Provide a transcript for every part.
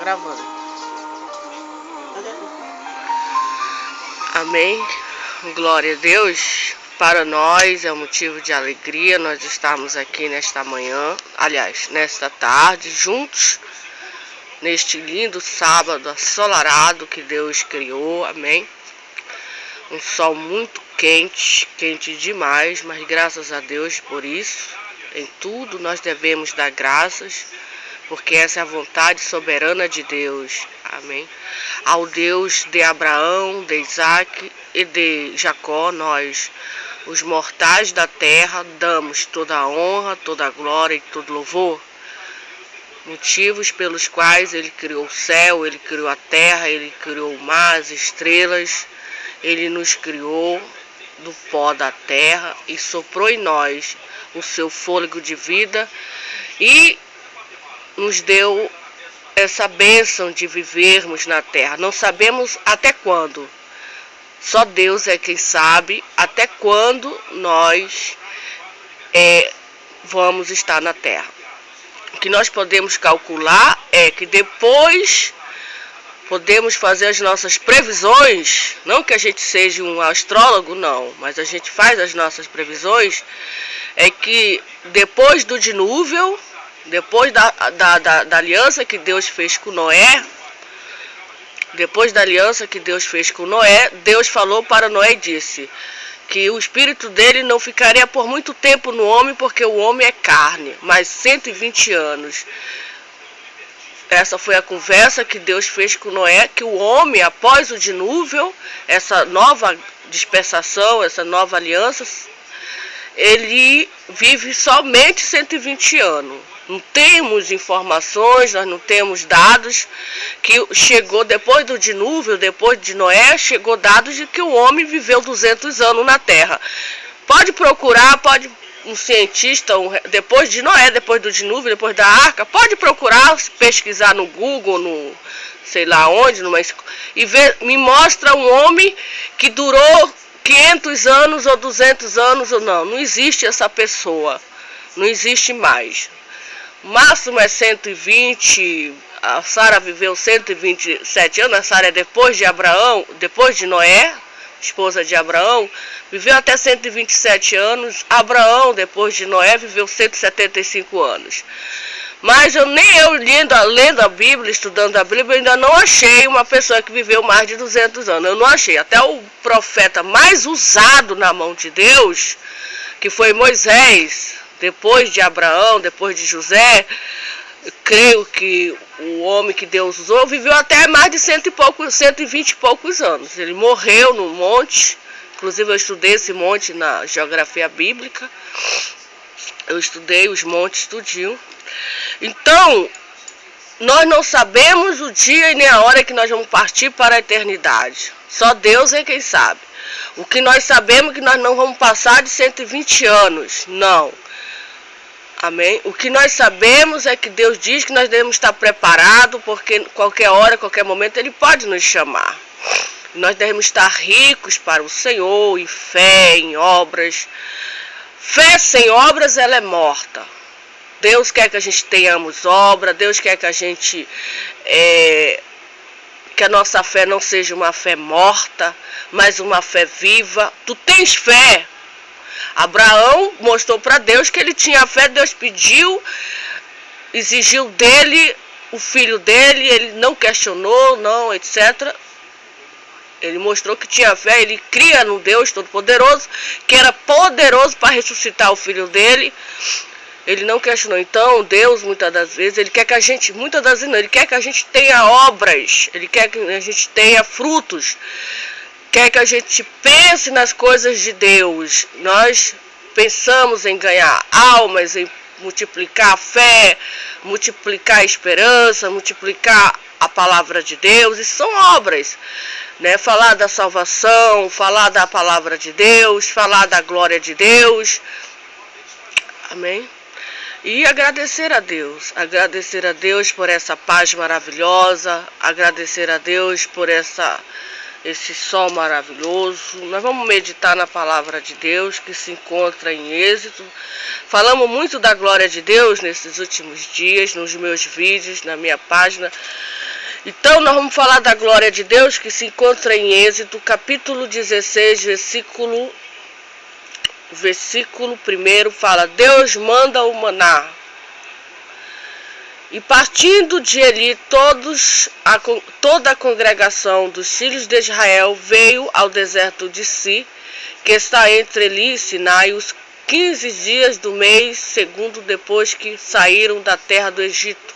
gravando. Amém. Glória a Deus. Para nós é um motivo de alegria nós estarmos aqui nesta manhã, aliás, nesta tarde, juntos, neste lindo sábado ensolarado que Deus criou, amém? Um sol muito quente, quente demais, mas graças a Deus por isso. Em tudo nós devemos dar graças, porque essa é a vontade soberana de Deus, amém? Ao Deus de Abraão, de Isaac e de Jacó, nós, os mortais da terra, damos toda a honra, toda a glória e todo louvor. Motivos pelos quais Ele criou o céu, Ele criou a terra, Ele criou o mar, as estrelas. Ele nos criou do pó da terra e soprou em nós o seu fôlego de vida e nos deu essa bênção de vivermos na terra. Não sabemos até quando. Só Deus é quem sabe até quando nós vamos estar na terra. O que nós podemos calcular é que depois podemos fazer as nossas previsões, não que a gente seja um astrólogo, não, mas a gente faz as nossas previsões, é que depois do dilúvio, depois da aliança que Deus fez com Noé, depois da aliança que Deus fez com Noé, Deus falou para Noé e disse que o espírito dele não ficaria por muito tempo no homem, porque o homem é carne, mas 120 anos. Essa foi a conversa que Deus fez com Noé, que o homem, após o dilúvio, essa nova dispensação, essa nova aliança, ele vive somente 120 anos. Não temos informações, nós não temos dados que chegou depois do dilúvio, depois de Noé, chegou dados de que o homem viveu 200 anos na terra. Pode procurar, pode um cientista, depois de Noé, depois do dilúvio, depois da arca, pode procurar, pesquisar no Google, no sei lá onde, e ver, me mostra um homem que durou 500 anos ou 200 anos ou não existe essa pessoa, não existe mais. O máximo é 120, a Sara viveu 127 anos, a Sara é depois de Abraão, depois de Noé, esposa de Abraão, viveu até 127 anos. Abraão, depois de Noé, viveu 175 anos. Mas nem eu lendo a Bíblia, estudando a Bíblia, ainda não achei uma pessoa que viveu mais de 200 anos. Eu não achei. Até o profeta mais usado na mão de Deus, que foi Moisés, depois de Abraão, depois de José, creio que o homem que Deus usou viveu até mais de 120 e poucos anos. Ele morreu no monte, inclusive eu estudei esse monte na geografia bíblica, eu estudei os montes tudinho. Então, nós não sabemos o dia e nem a hora que nós vamos partir para a eternidade. Só Deus é quem sabe. O que nós sabemos é que nós não vamos passar de 120 anos, não. Amém? O que nós sabemos é que Deus diz que nós devemos estar preparados, porque qualquer hora, qualquer momento, Ele pode nos chamar. Nós devemos estar ricos para o Senhor, em fé, em obras. Fé sem obras, ela é morta. Deus quer que a gente tenhamos obra, Deus quer que a gente, que a nossa fé não seja uma fé morta, mas uma fé viva. Tu tens fé? Abraão mostrou para Deus que ele tinha fé. Deus pediu, exigiu dele o filho dele, ele não questionou, não, etc. Ele mostrou que tinha fé, ele cria no Deus Todo-Poderoso, que era poderoso para ressuscitar o filho dele. Ele não questionou. Então, Deus, muitas das vezes, Ele quer que a gente, muitas das vezes não, Ele quer que a gente tenha obras, Ele quer que a gente tenha frutos, quer que a gente pense nas coisas de Deus. Nós pensamos em ganhar almas, em multiplicar a fé, multiplicar a esperança, multiplicar a palavra de Deus. Isso são obras, né? Falar da salvação, falar da palavra de Deus, falar da glória de Deus. Amém? E agradecer a Deus por essa paz maravilhosa, agradecer a Deus por esse sol maravilhoso. Nós vamos meditar na palavra de Deus que se encontra em Êxodo. Falamos muito da glória de Deus nesses últimos dias, nos meus vídeos, na minha página. Então nós vamos falar da glória de Deus que se encontra em Êxodo, capítulo 16, versículo 1 fala: Deus manda o maná. E partindo de Eli, toda a congregação dos filhos de Israel veio ao deserto de Si, que está entre Eli e Sinai, os 15 dias do mês segundo depois que saíram da terra do Egito.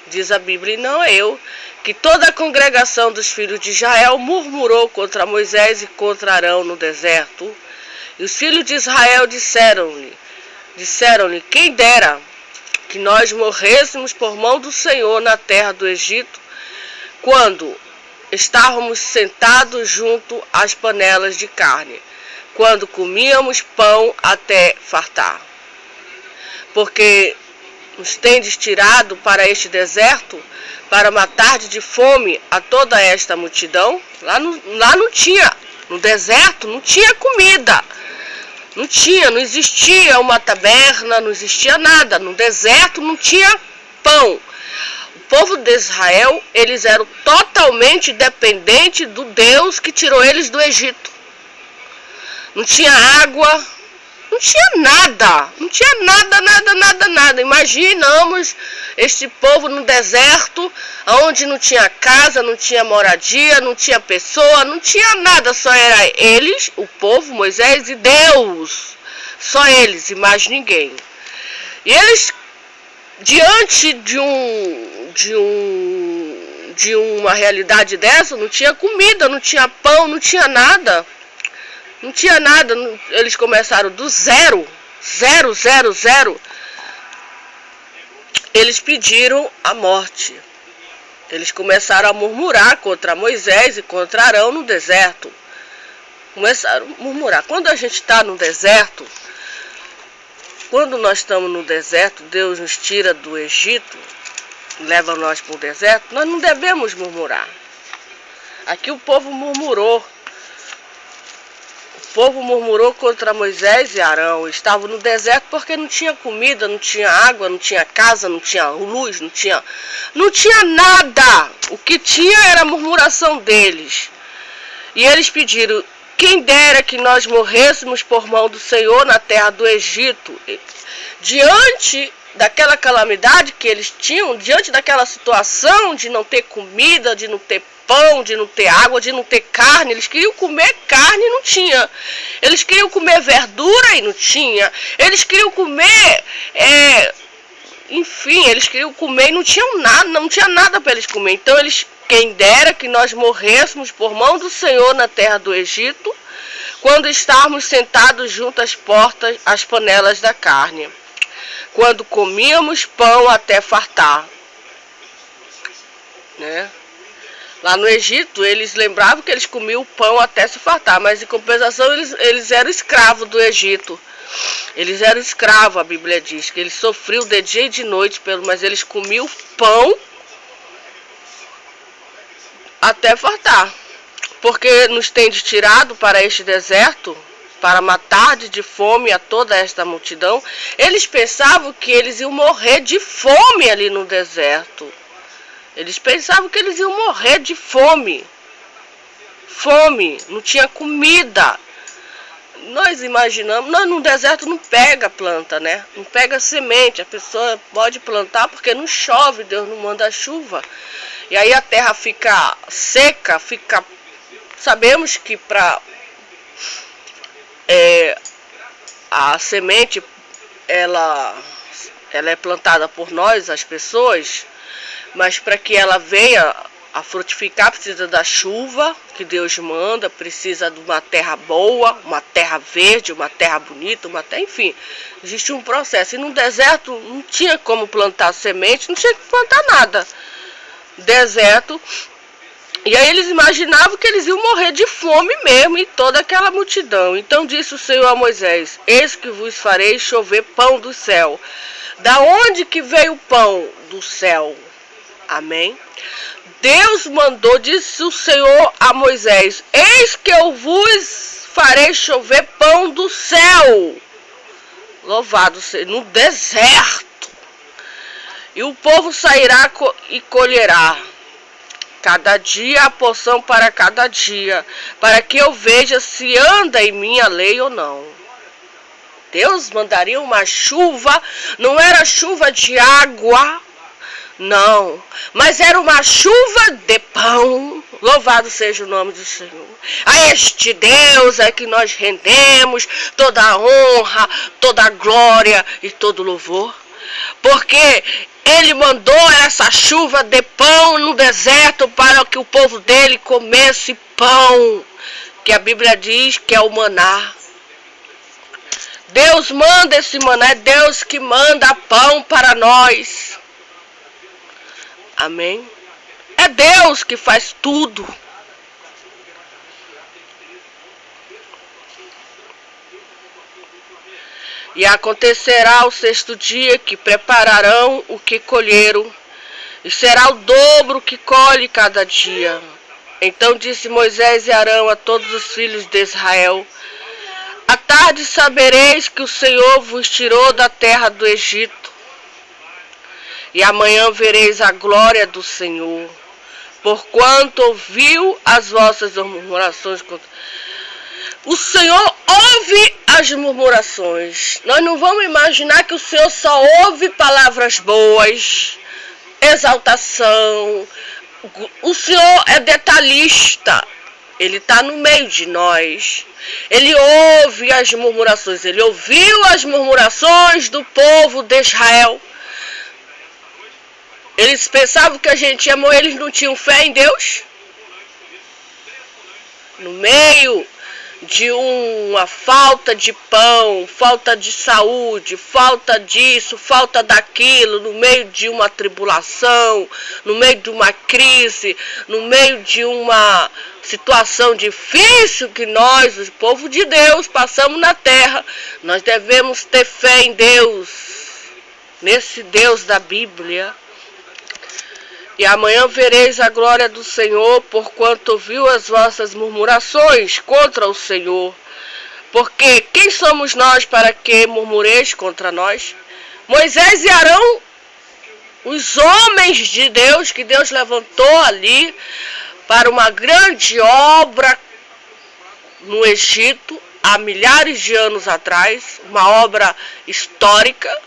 Diz a Bíblia, e não eu, que toda a congregação dos filhos de Israel murmurou contra Moisés e contra Arão no deserto. E os filhos de Israel disseram-lhe, quem dera que nós morrêssemos por mão do Senhor na terra do Egito, quando estávamos sentados junto às panelas de carne, quando comíamos pão até fartar. Porque nos tendes tirado para este deserto, para matar de fome a toda esta multidão. Lá não tinha, no deserto não tinha comida. Não existia uma taberna, não existia nada. No deserto não tinha pão. O povo de Israel, eles eram totalmente dependentes do Deus que tirou eles do Egito. Não tinha água, não tinha nada. Não tinha nada. Imaginamos este povo no deserto, onde não tinha casa, não tinha moradia, não tinha pessoa, não tinha nada, só era eles, o povo, Moisés e Deus. Só eles e mais ninguém. E eles, diante de uma realidade dessa, não tinha comida, não tinha pão, não tinha nada. Não tinha nada, eles começaram do zero. Eles pediram a morte. Eles começaram a murmurar contra Moisés e contra Arão no deserto. Começaram a murmurar. Quando a gente está no deserto, quando nós estamos no deserto, Deus nos tira do Egito, leva nós para o deserto, nós não devemos murmurar. Aqui o povo murmurou. O povo murmurou contra Moisés e Arão. Estavam no deserto porque não tinha comida, não tinha água, não tinha casa, não tinha luz, não tinha nada. O que tinha era a murmuração deles. E eles pediram, quem dera que nós morrêssemos por mão do Senhor na terra do Egito. Diante daquela calamidade que eles tinham, diante daquela situação de não ter comida, de não ter pão, de não ter água, de não ter carne, eles queriam comer carne e não tinha. Eles queriam comer verdura e não tinha. Eles queriam comer, eles queriam comer e não tinham nada, não tinha nada para eles comer. Então quem dera que nós morrêssemos por mão do Senhor na terra do Egito, quando estávamos sentados junto às panelas da carne, quando comíamos pão até fartar, né? Lá no Egito, eles lembravam que eles comiam pão até se fartar, mas em compensação eles eram escravos do Egito. Eles eram escravos, a Bíblia diz, que eles sofriam de dia e de noite, mas eles comiam pão até fartar. Porque nos tende tirado para este deserto, para matar de fome a toda esta multidão. Eles pensavam que eles iam morrer de fome ali no deserto. Eles pensavam que eles iam morrer de fome. Fome, não tinha comida. Nós imaginamos, no deserto não pega planta, né? Não pega semente. A pessoa pode plantar porque não chove, Deus não manda chuva. E aí a terra fica seca, sabemos que a semente, ela é plantada por nós, as pessoas, mas para que ela venha a frutificar, precisa da chuva que Deus manda, precisa de uma terra boa, uma terra verde, uma terra bonita, enfim, existe um processo. E no deserto não tinha como plantar semente, não tinha que plantar nada. Deserto. E aí eles imaginavam que eles iam morrer de fome mesmo, e toda aquela multidão. Então disse o Senhor a Moisés, eis que vos farei chover pão do céu. Da onde que veio o pão? Do céu. Amém? Deus mandou, disse o Senhor a Moisés, eis que eu vos farei chover pão do céu. Louvado seja, no deserto. E o povo sairá e colherá. cada dia a porção para cada dia, para que eu veja se anda em minha lei ou não. Deus mandaria uma chuva, não era chuva de água, não, mas era uma chuva de pão. Louvado seja o nome do Senhor. A este Deus é que nós rendemos toda a honra, toda a glória e todo o louvor. Porque Ele mandou essa chuva de pão no deserto para que o povo dele comesse pão, que a Bíblia diz que é o maná. Deus manda esse maná, é Deus que manda pão para nós. Amém? É Deus que faz tudo. E acontecerá ao sexto dia que prepararão o que colheram, e será o dobro que colhe cada dia. Então disse Moisés e Arão a todos os filhos de Israel: à tarde sabereis que o Senhor vos tirou da terra do Egito, e amanhã vereis a glória do Senhor, porquanto ouviu as vossas murmurações contra... O Senhor ouve as murmurações. Nós não vamos imaginar que o Senhor só ouve palavras boas, exaltação. O Senhor é detalhista. Ele está no meio de nós. Ele ouve as murmurações. Ele ouviu as murmurações do povo de Israel. Eles pensavam que a gente ia morrer. Eles não tinham fé em Deus. No meio de uma falta de pão, falta de saúde, falta disso, falta daquilo, no meio de uma tribulação, no meio de uma crise, no meio de uma situação difícil que nós, o povo de Deus, passamos na terra. Nós devemos ter fé em Deus, nesse Deus da Bíblia. E amanhã vereis a glória do Senhor, porquanto ouviu as vossas murmurações contra o Senhor. Porque quem somos nós para que murmureis contra nós? Moisés e Arão, os homens de Deus, que Deus levantou ali para uma grande obra no Egito, há milhares de anos atrás, uma obra histórica,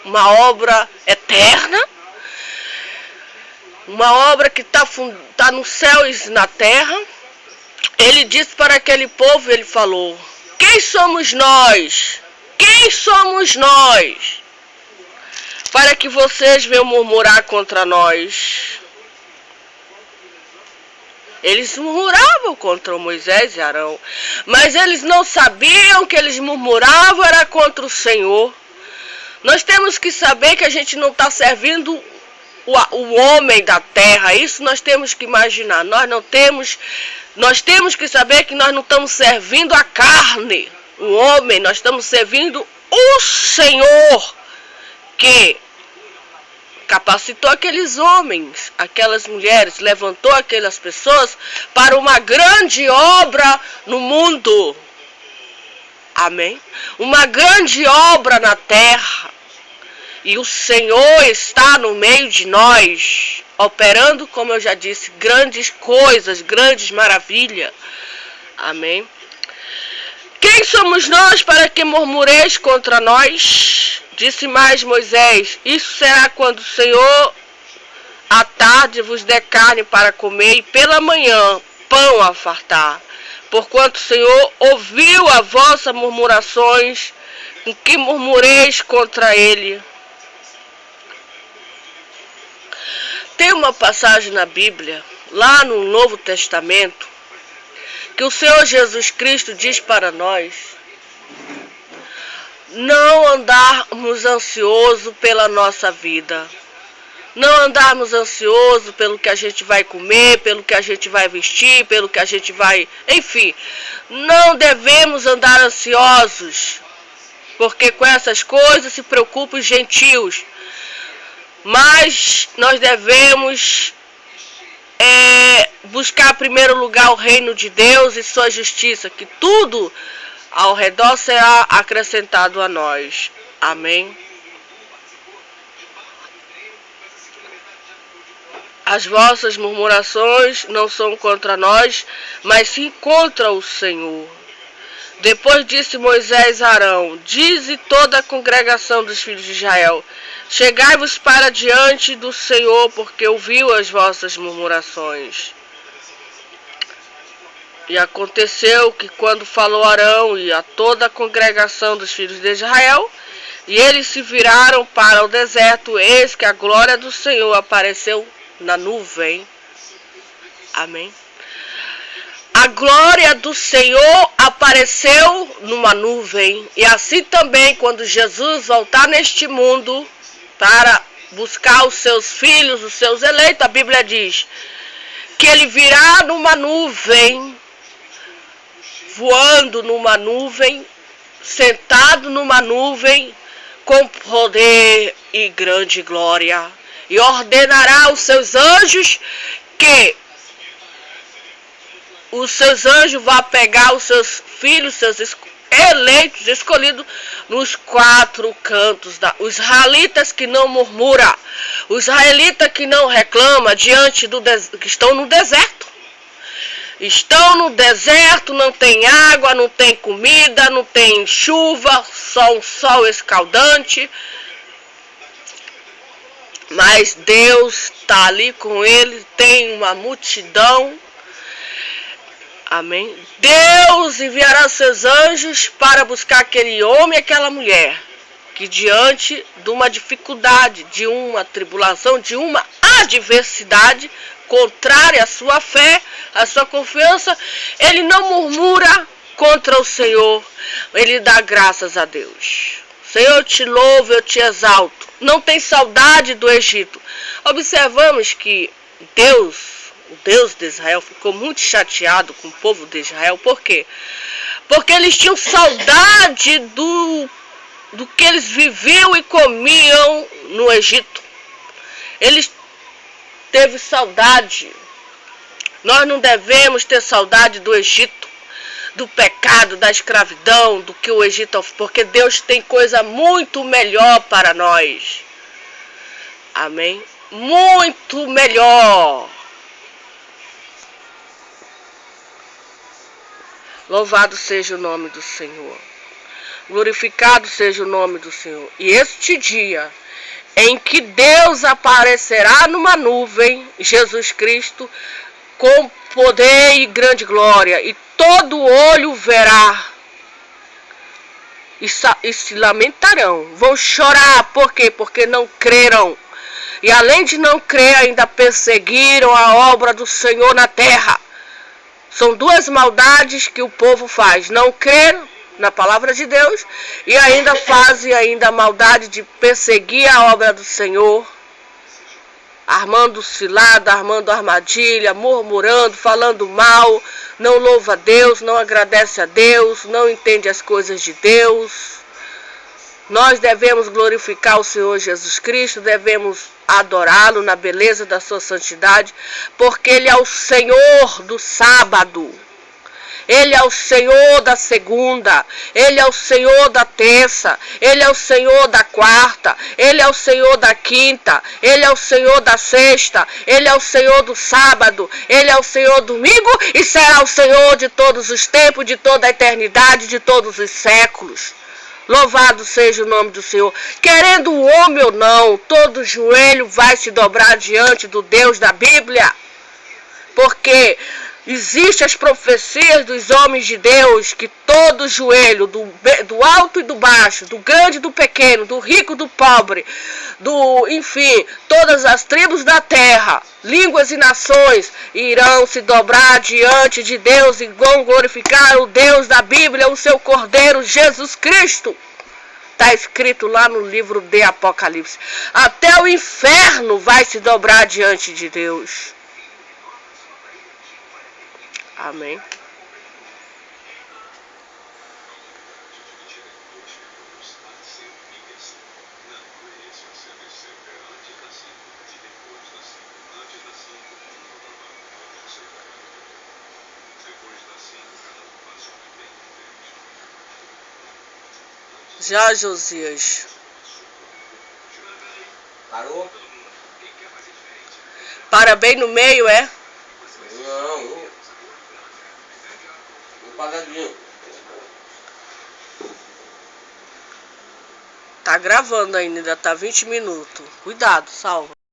uma obra eterna, uma obra que está no céu e na terra. Ele disse para aquele povo, ele falou: quem somos nós? Quem somos nós? Para que vocês venham murmurar contra nós. Eles murmuravam contra Moisés e Arão, mas eles não sabiam que eles murmuravam era contra o Senhor. Nós temos que saber que a gente não está servindo o homem da terra. Isso nós temos que imaginar. Nós temos que saber que nós não estamos servindo a carne, o homem. Nós estamos servindo o Senhor, que capacitou aqueles homens, aquelas mulheres, levantou aquelas pessoas para uma grande obra no mundo. Amém? Uma grande obra na terra. E o Senhor está no meio de nós, operando, como eu já disse, grandes coisas, grandes maravilhas. Amém? Quem somos nós para que murmureis contra nós? Disse mais Moisés: isso será quando o Senhor à tarde vos der carne para comer, e pela manhã pão a fartar. Porquanto o Senhor ouviu as vossas murmurações, com que murmureis contra ele. Tem uma passagem na Bíblia, lá no Novo Testamento, que o Senhor Jesus Cristo diz para nós não andarmos ansiosos pela nossa vida. Não andarmos ansiosos pelo que a gente vai comer, pelo que a gente vai vestir, pelo que a gente vai... Enfim, não devemos andar ansiosos, porque com essas coisas se preocupam os gentios. Mas nós devemos buscar em primeiro lugar o reino de Deus e sua justiça, que tudo ao redor será acrescentado a nós. Amém? As vossas murmurações não são contra nós, mas sim contra o Senhor. Depois disse Moisés a Arão: dize toda a congregação dos filhos de Israel: chegai-vos para diante do Senhor, porque ouviu as vossas murmurações. E aconteceu que quando falou Arão e a toda a congregação dos filhos de Israel, e eles se viraram para o deserto, eis que a glória do Senhor apareceu na nuvem. Amém. A glória do Senhor apareceu numa nuvem. E assim também, quando Jesus voltar neste mundo para buscar os seus filhos, os seus eleitos, a Bíblia diz que ele virá numa nuvem, voando numa nuvem, sentado numa nuvem, com poder e grande glória. E ordenará aos seus anjos que os seus anjos vão pegar os seus filhos, seus eleitos, escolhidos nos quatro cantos. Os israelitas que não murmuram, os israelitas que não reclamam diante do que estão no deserto. Estão no deserto, não tem água, não tem comida, não tem chuva, só um sol escaldante. Mas Deus está ali com ele, tem uma multidão. Amém. Deus enviará seus anjos para buscar aquele homem e aquela mulher que diante de uma dificuldade, de uma tribulação, de uma adversidade contrária à sua fé, à sua confiança, ele não murmura contra o Senhor, ele dá graças a Deus. Senhor, eu te louvo, eu te exalto. Não tem saudade do Egito. Observamos que Deus, o Deus de Israel, ficou muito chateado com o povo de Israel. Por quê? Porque eles tinham saudade do que eles viviam e comiam no Egito. Eles teve saudade. Nós não devemos ter saudade do Egito, do pecado, da escravidão, do que o Egito, porque Deus tem coisa muito melhor para nós. Amém? Muito melhor. Louvado seja o nome do Senhor. Glorificado seja o nome do Senhor. E este dia em que Deus aparecerá numa nuvem, Jesus Cristo, com poder e grande glória, e todo olho verá, e se lamentarão, vão chorar. Por quê? Porque não creram, e além de não crer, ainda perseguiram a obra do Senhor na terra. São duas maldades que o povo faz: não crer na palavra de Deus, e ainda fazem a maldade de perseguir a obra do Senhor, armando cilada, armando armadilha, murmurando, falando mal, não louva a Deus, não agradece a Deus, não entende as coisas de Deus. Nós devemos glorificar o Senhor Jesus Cristo, devemos adorá-lo na beleza da sua santidade, porque Ele é o Senhor do sábado. Ele é o Senhor da segunda, Ele é o Senhor da terça, Ele é o Senhor da quarta, Ele é o Senhor da quinta, Ele é o Senhor da sexta, Ele é o Senhor do sábado, Ele é o Senhor do domingo e será o Senhor de todos os tempos, de toda a eternidade, de todos os séculos. Louvado seja o nome do Senhor. Querendo o homem ou não, todo joelho vai se dobrar diante do Deus da Bíblia, porque existem as profecias dos homens de Deus que todo joelho, do alto e do baixo, do grande e do pequeno, do rico e do pobre, enfim, todas as tribos da terra, línguas e nações, irão se dobrar diante de Deus e vão glorificar o Deus da Bíblia, o seu Cordeiro Jesus Cristo. Está escrito lá no livro de Apocalipse. Até o inferno vai se dobrar diante de Deus. Amém. Já Josias. Parou? Para bem no meio, é? Não, um quadradinho. Tá gravando ainda tá 20 minutos. Cuidado, salva.